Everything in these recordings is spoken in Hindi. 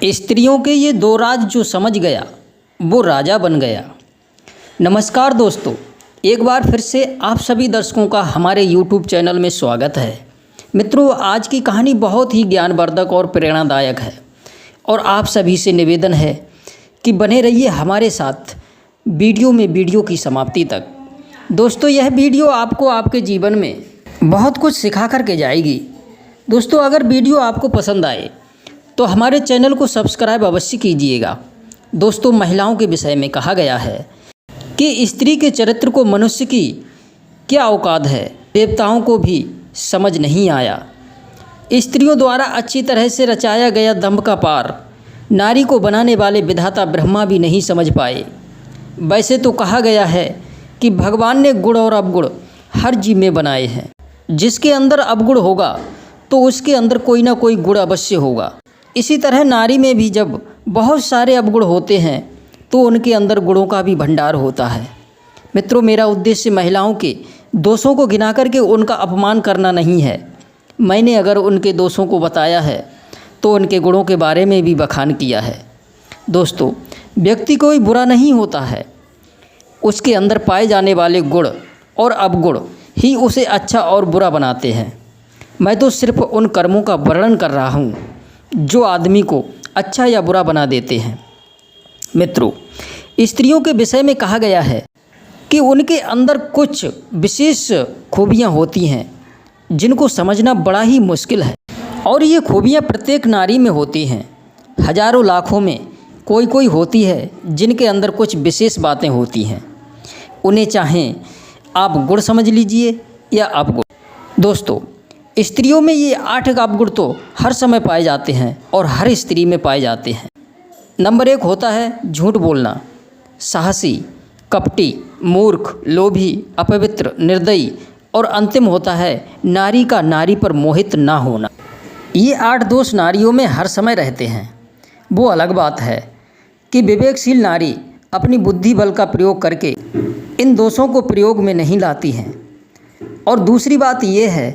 स्त्रियों के ये दो राज जो समझ गया वो राजा बन गया। नमस्कार दोस्तों, एक बार फिर से आप सभी दर्शकों का हमारे YouTube चैनल में स्वागत है। मित्रों, आज की कहानी बहुत ही ज्ञानवर्धक और प्रेरणादायक है और आप सभी से निवेदन है कि बने रहिए हमारे साथ वीडियो की समाप्ति तक। दोस्तों, यह वीडियो आपको आपके जीवन में बहुत कुछ सिखा कर के जाएगी। दोस्तों, अगर वीडियो आपको पसंद आए तो हमारे चैनल को सब्सक्राइब अवश्य कीजिएगा। दोस्तों, महिलाओं के विषय में कहा गया है कि स्त्री के चरित्र को मनुष्य की क्या औकात है, देवताओं को भी समझ नहीं आया। स्त्रियों द्वारा अच्छी तरह से रचाया गया दंभ का पार नारी को बनाने वाले विधाता ब्रह्मा भी नहीं समझ पाए। वैसे तो कहा गया है कि भगवान ने गुण और अवगुण हर जीव में बनाए हैं। जिसके अंदर अवगुण होगा तो उसके अंदर कोई ना कोई गुण अवश्य होगा। इसी तरह नारी में भी जब बहुत सारे अवगुण होते हैं तो उनके अंदर गुणों का भी भंडार होता है। मित्रों, मेरा उद्देश्य महिलाओं के दोषों को गिना करके उनका अपमान करना नहीं है। मैंने अगर उनके दोषों को बताया है तो उनके गुणों के बारे में भी बखान किया है। दोस्तों, व्यक्ति कोई बुरा नहीं होता है, उसके अंदर पाए जाने वाले गुण और अवगुण ही उसे अच्छा और बुरा बनाते हैं। मैं तो सिर्फ उन कर्मों का वर्णन कर रहा हूँ जो आदमी को अच्छा या बुरा बना देते हैं। मित्रों, स्त्रियों के विषय में कहा गया है कि उनके अंदर कुछ विशेष खूबियाँ होती हैं जिनको समझना बड़ा ही मुश्किल है और ये खूबियाँ प्रत्येक नारी में होती हैं। हजारों लाखों में कोई कोई होती है जिनके अंदर कुछ विशेष बातें होती हैं। उन्हें चाहें आप गुण समझ लीजिए या अवगुण। दोस्तों, स्त्रियों में ये 8 अवगुण तो हर समय पाए जाते हैं और हर स्त्री में पाए जाते हैं। नंबर 1 होता है झूठ बोलना, साहसी, कपटी, मूर्ख, लोभी, अपवित्र, निर्दयी और अंतिम होता है नारी का नारी पर मोहित ना होना। ये 8 दोष नारियों में हर समय रहते हैं। वो अलग बात है कि विवेकशील नारी अपनी बुद्धि बल का प्रयोग करके इन दोषों को प्रयोग में नहीं लाती हैं। और दूसरी बात ये है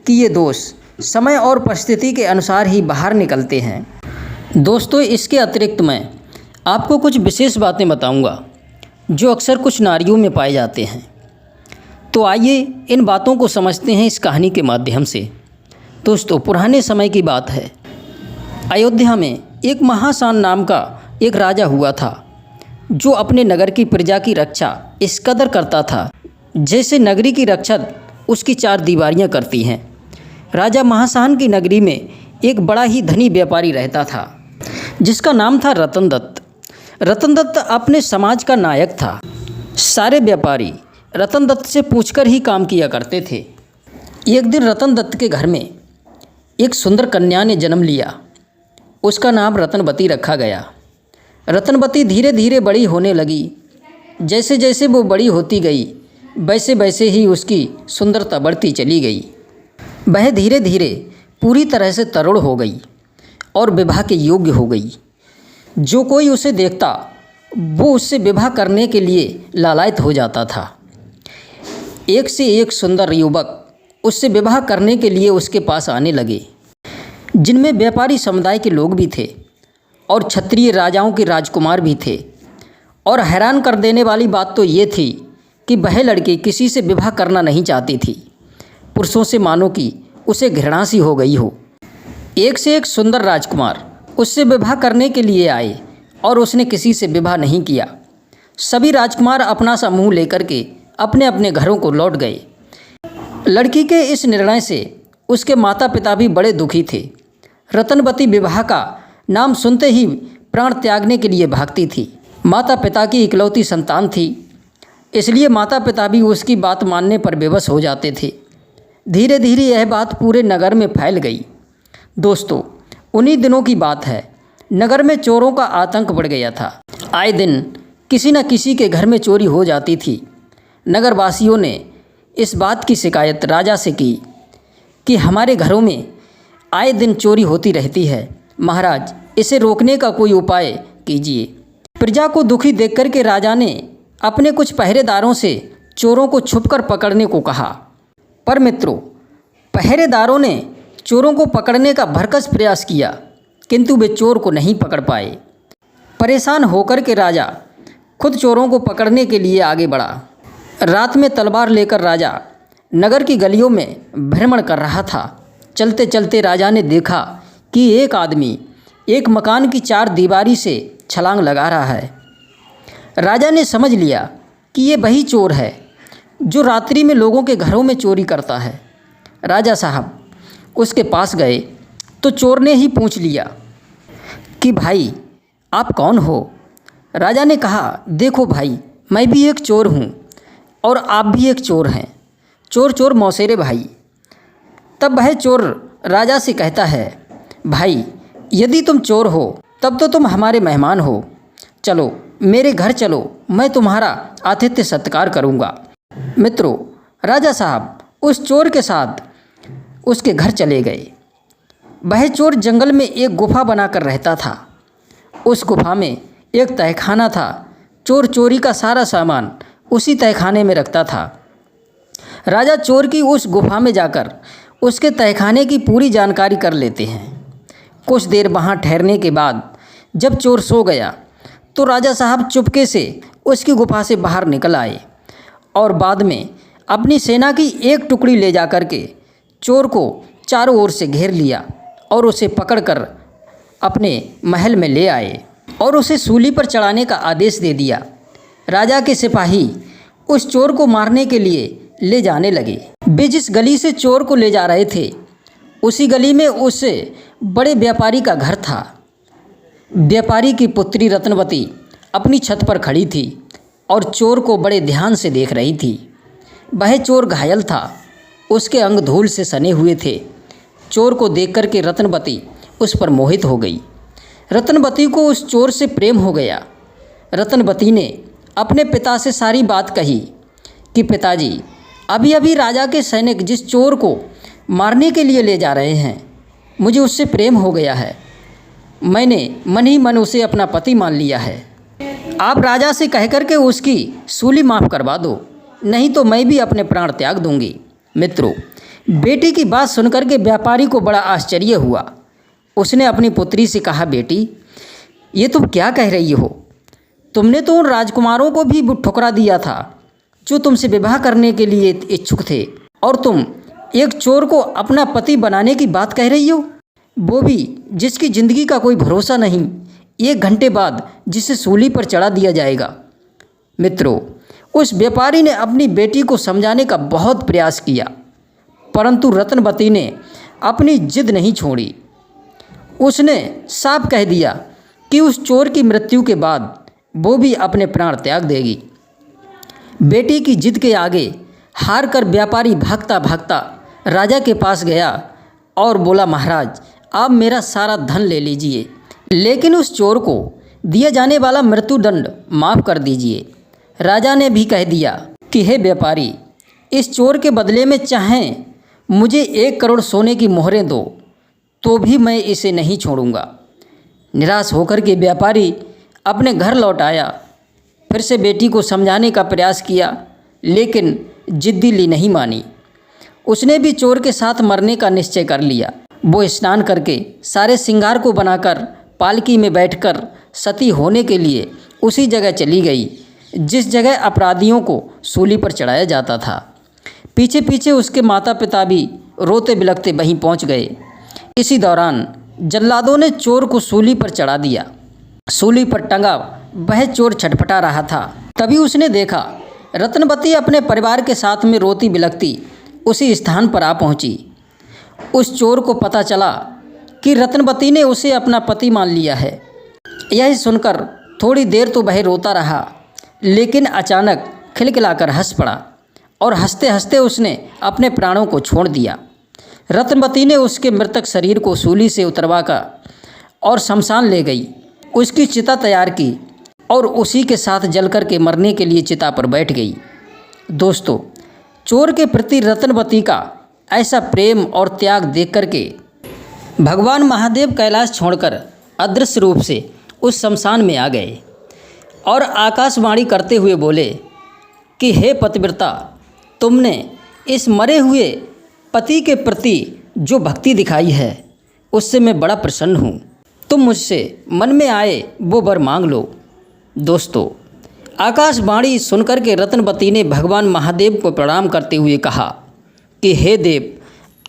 कि ये दोष समय और परिस्थिति के अनुसार ही बाहर निकलते हैं। दोस्तों, इसके अतिरिक्त मैं आपको कुछ विशेष बातें बताऊंगा जो अक्सर कुछ नारियों में पाए जाते हैं। तो आइए इन बातों को समझते हैं इस कहानी के माध्यम से। दोस्तों, पुराने समय की बात है। अयोध्या में एक महासान नाम का एक राजा हुआ था जो अपने नगर की प्रजा की रक्षा इस कदर करता था जैसे नगरी की रक्षा उसकी 4 दीवारियां करती हैं। राजा महासान की नगरी में एक बड़ा ही धनी व्यापारी रहता था जिसका नाम था रतन दत्त। रतन दत्त अपने समाज का नायक था। सारे व्यापारी रतन दत्त से पूछकर ही काम किया करते थे। एक दिन रतन दत्त के घर में एक सुंदर कन्या ने जन्म लिया। उसका नाम रतनवती रखा गया। रतनवती धीरे धीरे बड़ी होने लगी। जैसे जैसे वो बड़ी होती गई वैसे वैसे ही उसकी सुंदरता बढ़ती चली गई। वह धीरे धीरे पूरी तरह से तरुण हो गई और विवाह के योग्य हो गई। जो कोई उसे देखता वो उससे विवाह करने के लिए लालायित हो जाता था। एक से एक सुंदर युवक उससे विवाह करने के लिए उसके पास आने लगे, जिनमें व्यापारी समुदाय के लोग भी थे और क्षत्रिय राजाओं के राजकुमार भी थे। और हैरान कर देने वाली बात तो ये थी कि वह लड़की किसी से विवाह करना नहीं चाहती थी। पुरुषों से मानो कि उसे घृणा सी हो गई हो। एक से एक सुंदर राजकुमार उससे विवाह करने के लिए आए और उसने किसी से विवाह नहीं किया। सभी राजकुमार अपना सा मुँह लेकर के अपने अपने घरों को लौट गए। लड़की के इस निर्णय से उसके माता पिता भी बड़े दुखी थे। रतनवती विवाह का नाम सुनते ही प्राण त्यागने के लिए भागती थी। माता पिता की इकलौती संतान थी, इसलिए माता पिता भी उसकी बात मानने पर विवश हो जाते थे। धीरे धीरे यह बात पूरे नगर में फैल गई। दोस्तों, उन्हीं दिनों की बात है, नगर में चोरों का आतंक बढ़ गया था। आए दिन किसी न किसी के घर में चोरी हो जाती थी। नगरवासियों ने इस बात की शिकायत राजा से की कि हमारे घरों में आए दिन चोरी होती रहती है। महाराज, इसे रोकने का कोई उपाय कीजिए। प्रजा को दुखी देख कर के राजा ने अपने कुछ पहरेदारों से चोरों को छुपकर पकड़ने को कहा। पर मित्रों, पहरेदारों ने चोरों को पकड़ने का भरकस प्रयास किया किंतु वे चोर को नहीं पकड़ पाए। परेशान होकर के राजा खुद चोरों को पकड़ने के लिए आगे बढ़ा। रात में तलवार लेकर राजा नगर की गलियों में भ्रमण कर रहा था। चलते चलते राजा ने देखा कि एक आदमी एक मकान की चार दीवारी से छलांग लगा रहा है। राजा ने समझ लिया कि ये वही चोर है जो रात्रि में लोगों के घरों में चोरी करता है। राजा साहब उसके पास गए तो चोर ने ही पूछ लिया कि भाई आप कौन हो। राजा ने कहा, देखो भाई, मैं भी एक चोर हूँ और आप भी एक चोर हैं, चोर चोर मौसेरे भाई। तब वह चोर राजा से कहता है, भाई यदि तुम चोर हो तब तो तुम हमारे मेहमान हो, चलो मेरे घर चलो, मैं तुम्हारा आतिथ्य सत्कार करूँगा। मित्रों, राजा साहब उस चोर के साथ उसके घर चले गए। वह चोर जंगल में एक गुफा बनाकर रहता था। उस गुफा में एक तहखाना था। चोर चोरी का सारा सामान उसी तहखाने में रखता था। राजा चोर की उस गुफा में जाकर उसके तहखाने की पूरी जानकारी कर लेते हैं। कुछ देर वहाँ ठहरने के बाद जब चोर सो गया तो राजा साहब चुपके से उसकी गुफा से बाहर निकल आए और बाद में अपनी सेना की एक टुकड़ी ले जा कर के चोर को चारों ओर से घेर लिया और उसे पकड़कर अपने महल में ले आए और उसे सूली पर चढ़ाने का आदेश दे दिया। राजा के सिपाही उस चोर को मारने के लिए ले जाने लगे। वे जिस गली से चोर को ले जा रहे थे उसी गली में उस बड़े व्यापारी का घर था। व्यापारी की पुत्री रत्नवती अपनी छत पर खड़ी थी और चोर को बड़े ध्यान से देख रही थी। वह चोर घायल था, उसके अंग धूल से सने हुए थे। चोर को देख कर के रत्नवती उस पर मोहित हो गई। रत्नवती को उस चोर से प्रेम हो गया। रत्नवती ने अपने पिता से सारी बात कही कि पिताजी, अभी अभी राजा के सैनिक जिस चोर को मारने के लिए ले जा रहे हैं, मुझे उससे प्रेम हो गया है। मैंने मन ही मन उसे अपना पति मान लिया है। आप राजा से कह कर के उसकी सूली माफ़ करवा दो, नहीं तो मैं भी अपने प्राण त्याग दूंगी। मित्रों, बेटी की बात सुनकर के व्यापारी को बड़ा आश्चर्य हुआ। उसने अपनी पुत्री से कहा, बेटी ये तुम क्या कह रही हो? तुमने तो उन राजकुमारों को भी ठुकरा दिया था जो तुमसे विवाह करने के लिए इच्छुक थे, और तुम एक चोर को अपना पति बनाने की बात कह रही हो, वो भी जिसकी ज़िंदगी का कोई भरोसा नहीं, 1 घंटे बाद जिसे सूली पर चढ़ा दिया जाएगा। मित्रों, उस व्यापारी ने अपनी बेटी को समझाने का बहुत प्रयास किया, परंतु रत्नवती ने अपनी जिद नहीं छोड़ी। उसने साफ कह दिया कि उस चोर की मृत्यु के बाद वो भी अपने प्राण त्याग देगी। बेटी की जिद के आगे हार कर व्यापारी भागता भागता राजा के पास गया और बोला, महाराज आप मेरा सारा धन ले लीजिए, लेकिन उस चोर को दिया जाने वाला मृत्युदंड माफ़ कर दीजिए। राजा ने भी कह दिया कि हे व्यापारी, इस चोर के बदले में चाहें मुझे 1 करोड़ सोने की मोहरें दो तो भी मैं इसे नहीं छोड़ूंगा। निराश होकर के व्यापारी अपने घर लौट आया। फिर से बेटी को समझाने का प्रयास किया, लेकिन जिद्दी नहीं मानी। उसने भी चोर के साथ मरने का निश्चय कर लिया। वो स्नान करके सारे श्रृंगार को बनाकर पालकी में बैठकर सती होने के लिए उसी जगह चली गई जिस जगह अपराधियों को सूली पर चढ़ाया जाता था। पीछे पीछे उसके माता पिता भी रोते बिलखते वहीं पहुंच गए। इसी दौरान जल्लादों ने चोर को सूली पर चढ़ा दिया। सूली पर टंगा वह चोर छटपटा रहा था। तभी उसने देखा रत्नवती अपने परिवार के साथ में रोती बिलखती उसी स्थान पर आ पहुंची। उस चोर को पता चला कि रत्नवती ने उसे अपना पति मान लिया है। यह सुनकर थोड़ी देर तो वह रोता रहा, लेकिन अचानक खिलखिलाकर हंस पड़ा और हंसते हंसते उसने अपने प्राणों को छोड़ दिया। रत्नवती ने उसके मृतक शरीर को सूली से उतरवाकर और शमशान ले गई। उसकी चिता तैयार की और उसी के साथ जलकर के मरने के लिए चिता पर बैठ गई। दोस्तों, चोर के प्रति रत्नवती का ऐसा प्रेम और त्याग देख कर के भगवान महादेव कैलाश छोड़कर अदृश्य रूप से उस शमशान में आ गए और आकाशवाणी करते हुए बोले कि हे पतिव्रता, तुमने इस मरे हुए पति के प्रति जो भक्ति दिखाई है उससे मैं बड़ा प्रसन्न हूँ। तुम मुझसे मन में आए वो वर मांग लो। दोस्तों, आकाशवाणी सुनकर के रत्नवती ने भगवान महादेव को प्रणाम करते हुए कहा कि हे देव,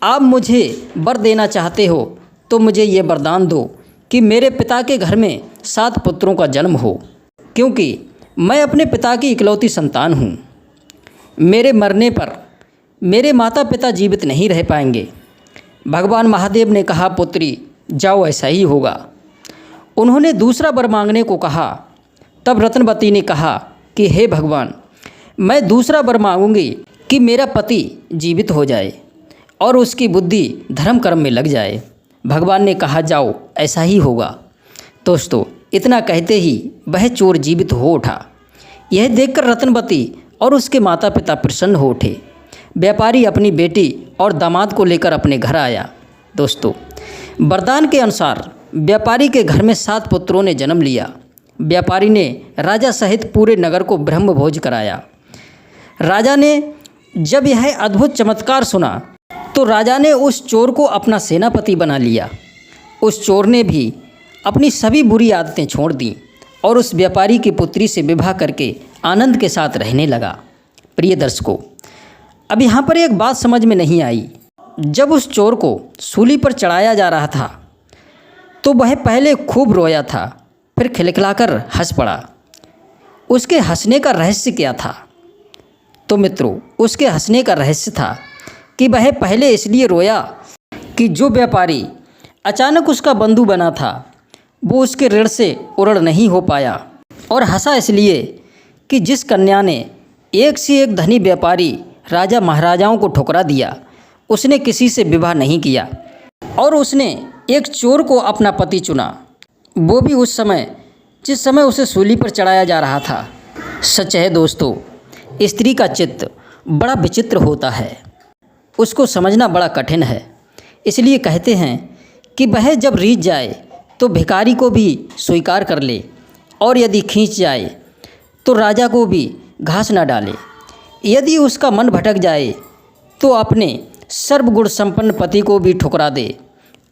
आप मुझे वर देना चाहते हो तो मुझे ये वरदान दो कि मेरे पिता के घर में 7 पुत्रों का जन्म हो, क्योंकि मैं अपने पिता की इकलौती संतान हूँ। मेरे मरने पर मेरे माता पिता जीवित नहीं रह पाएंगे। भगवान महादेव ने कहा, पुत्री जाओ, ऐसा ही होगा। उन्होंने दूसरा वर मांगने को कहा। तब रत्नवती ने कहा कि हे भगवान, मैं दूसरा वर मांगूंगी कि मेरा पति जीवित हो जाए और उसकी बुद्धि धर्म कर्म में लग जाए। भगवान ने कहा, जाओ, ऐसा ही होगा। दोस्तों, इतना कहते ही वह चोर जीवित हो उठा। यह देखकर रत्नवती और उसके माता पिता प्रसन्न हो उठे। व्यापारी अपनी बेटी और दामाद को लेकर अपने घर आया। दोस्तों, वरदान के अनुसार व्यापारी के घर में 7 पुत्रों ने जन्म लिया। व्यापारी ने राजा सहित पूरे नगर को ब्रह्म भोज कराया। राजा ने जब यह अद्भुत चमत्कार सुना तो राजा ने उस चोर को अपना सेनापति बना लिया। उस चोर ने भी अपनी सभी बुरी आदतें छोड़ दीं और उस व्यापारी की पुत्री से विवाह करके आनंद के साथ रहने लगा। प्रिय दर्शकों, अब यहाँ पर एक बात समझ में नहीं आई। जब उस चोर को सूली पर चढ़ाया जा रहा था तो वह पहले खूब रोया था, फिर खिलखिलाकर हंस पड़ा। उसके हंसने का रहस्य क्या था? तो मित्रों, उसके हंसने का रहस्य था कि वह पहले इसलिए रोया कि जो व्यापारी अचानक उसका बंधु बना था वो उसके ऋण से उरण नहीं हो पाया, और हंसा इसलिए कि जिस कन्या ने एक से एक धनी व्यापारी राजा महाराजाओं को ठुकरा दिया, उसने किसी से विवाह नहीं किया और उसने एक चोर को अपना पति चुना, वो भी उस समय जिस समय उसे सूली पर चढ़ाया जा रहा था। सच है दोस्तों, स्त्री का चित्त बड़ा विचित्र होता है, उसको समझना बड़ा कठिन है। इसलिए कहते हैं कि वह जब रीझ जाए तो भिखारी को भी स्वीकार कर ले, और यदि खींच जाए तो राजा को भी घास न डाले। यदि उसका मन भटक जाए तो अपने सर्वगुण संपन्न पति को भी ठुकरा दे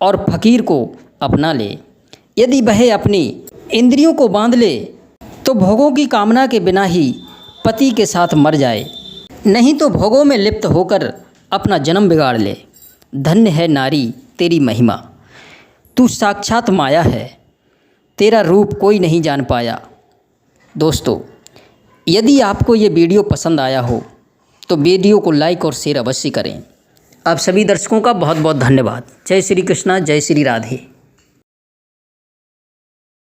और फकीर को अपना ले। यदि वह अपनी इंद्रियों को बांध ले तो भोगों की कामना के बिना ही पति के साथ मर जाए, नहीं तो भोगों में लिप्त होकर अपना जन्म बिगाड़ ले। धन्य है नारी तेरी महिमा, तू साक्षात माया है, तेरा रूप कोई नहीं जान पाया। दोस्तों, यदि आपको ये वीडियो पसंद आया हो तो वीडियो को लाइक और शेयर अवश्य करें। आप सभी दर्शकों का बहुत बहुत धन्यवाद। जय श्री कृष्णा, जय श्री राधे।